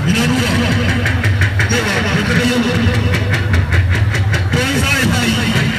ina nura yawa ba ka ga yau to an sai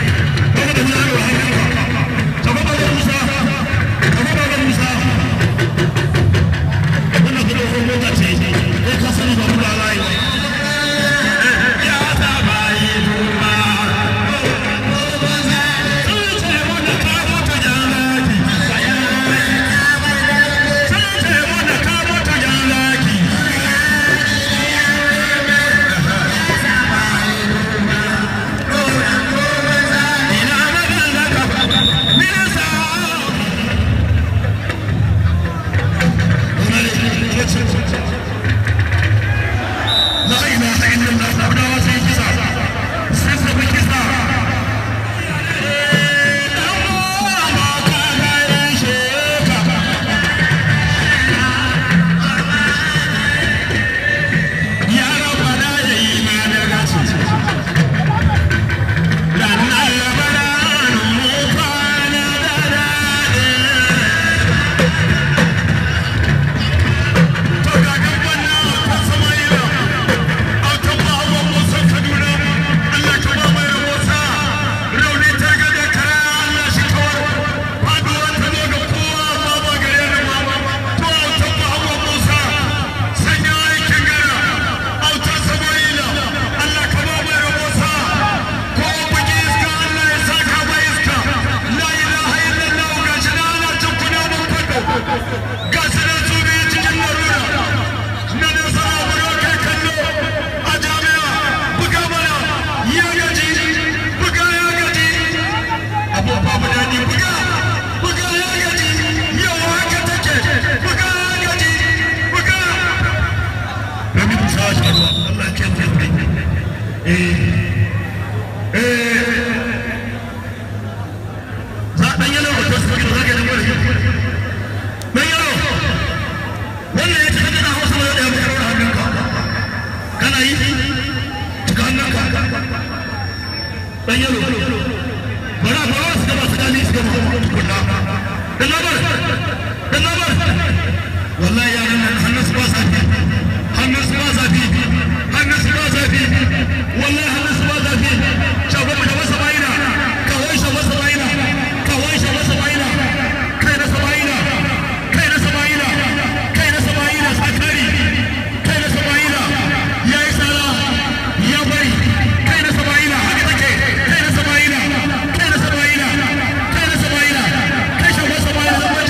dan yaro bara bara su gaba su dali su gaba kunna dan labar wallahi yaran nan hannun su ba zafi hannun su ba zafi wallahi hannun su ba zafi shago mu da masa bayina kawai shago masa bayina kai na sabayina sakari kai na sabayina yayi sala ya bari kai na sabayina haka take kai na sabayina kai shago sabayina zaman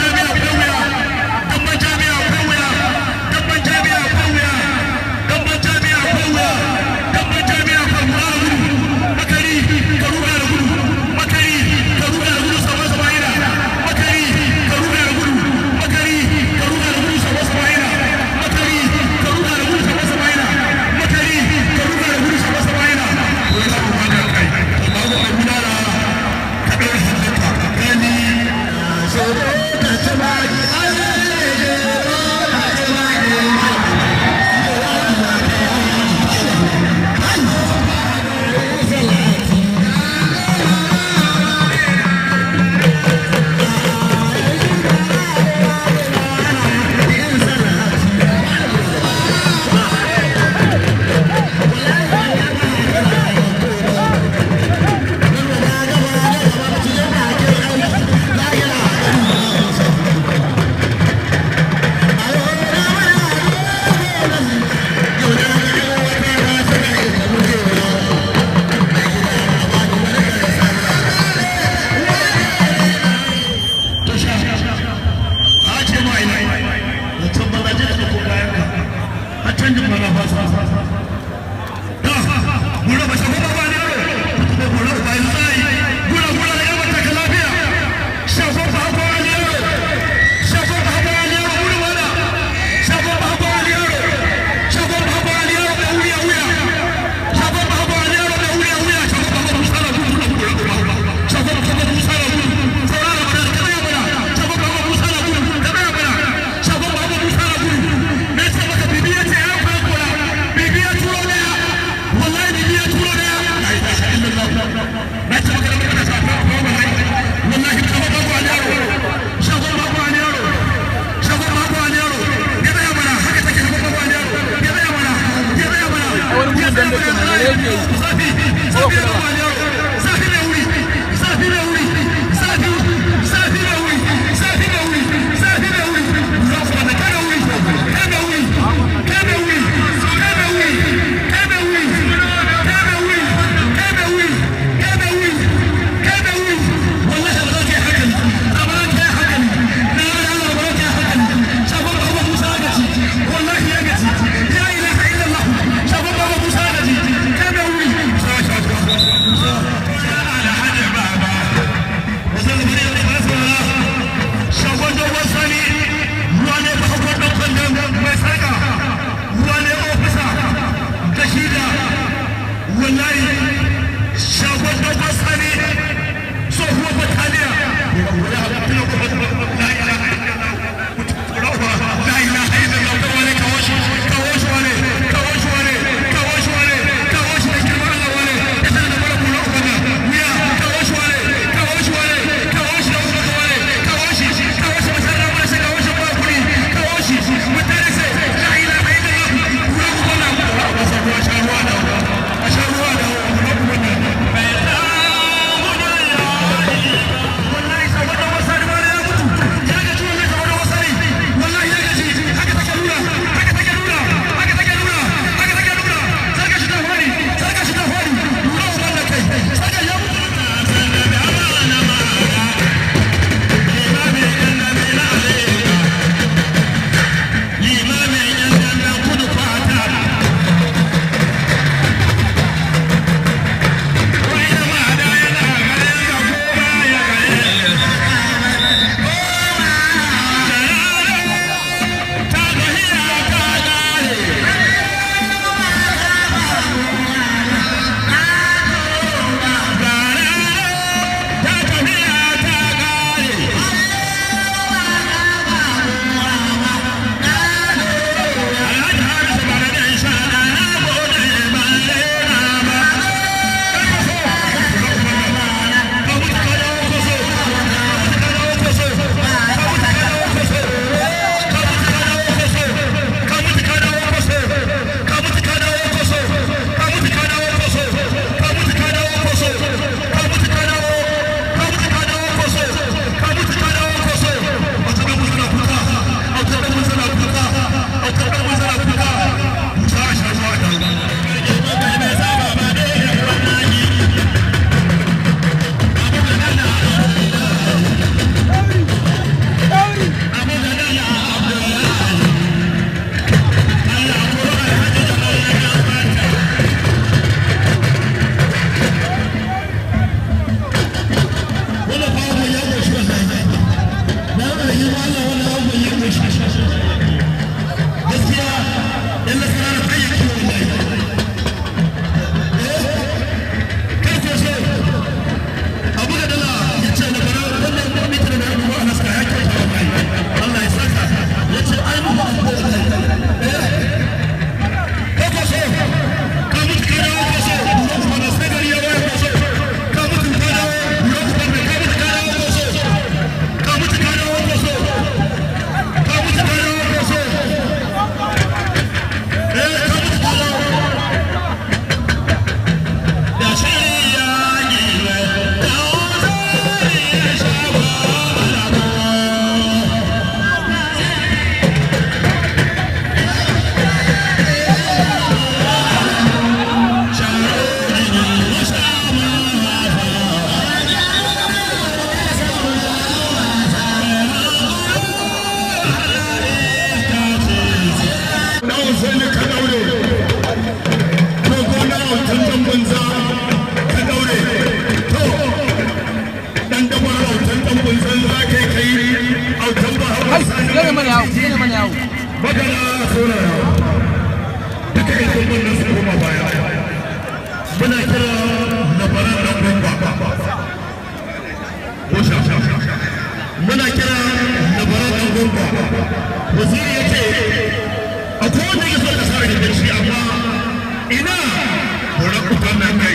jami'a kai wuya magana saurara duka ikon wannan su koma baya muna kira labaran dan gwamba muna kira labaran dan gwamba waziri ya ce a kowane ya so ka sa da shi amma ina horar kutan nan kai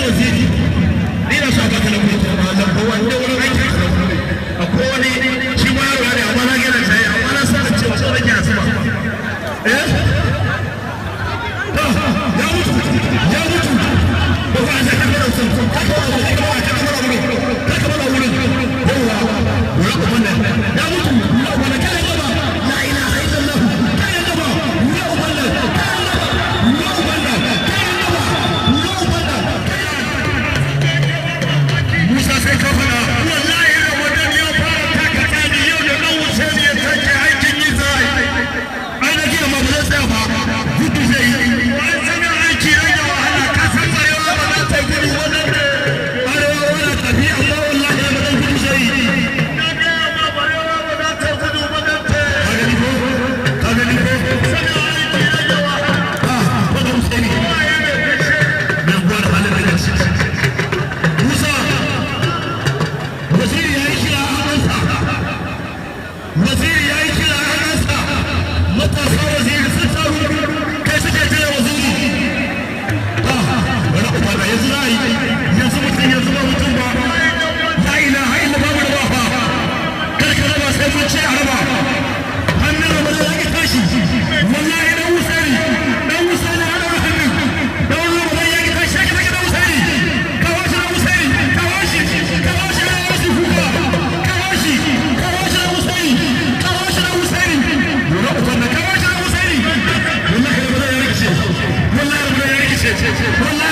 waziri ni na sa baka na mutu ba lamba wanda wurin aiki a kowane shi ma yaro ne amma na gina sai amma na sa da cewa so da kiyasi ba ya mutu ba ba sai ka fara sun ka ka wurin ya mutu wala kai ba la ilaha illallah kai ba ya uballa Musa sai ka fara wallahi Ramadan ya fara taka tsani yau da dan Hussein ya take aikin yi zai ai da ke ma ba zai ba gudu zai yi wai sanin aiki rage wahala ka san arewa ba za ta gudu wannan arewa wannan tafi amma wallahi Ramadan gudu zai yi na ga ma arewa ba za ta gudu wannan ta kaga ni ko sanin aiki rage wahala ba da Hussein ne gwada halin da shi Musa waziri ya yi kira a hannunsa matasa waziri sun taru kai suke kira waziri wani kuma da yanzu na yi yanzu mutum yanzu ba mutum ba la ilaha illa babu da ba karkara ba sai mun ce a raba hannun raba da yake tashi wallahi dan Hussein ya daura hannun dan raba da yake tashi ka dan Hussein ka washe dan Hussein ka washe kuka والله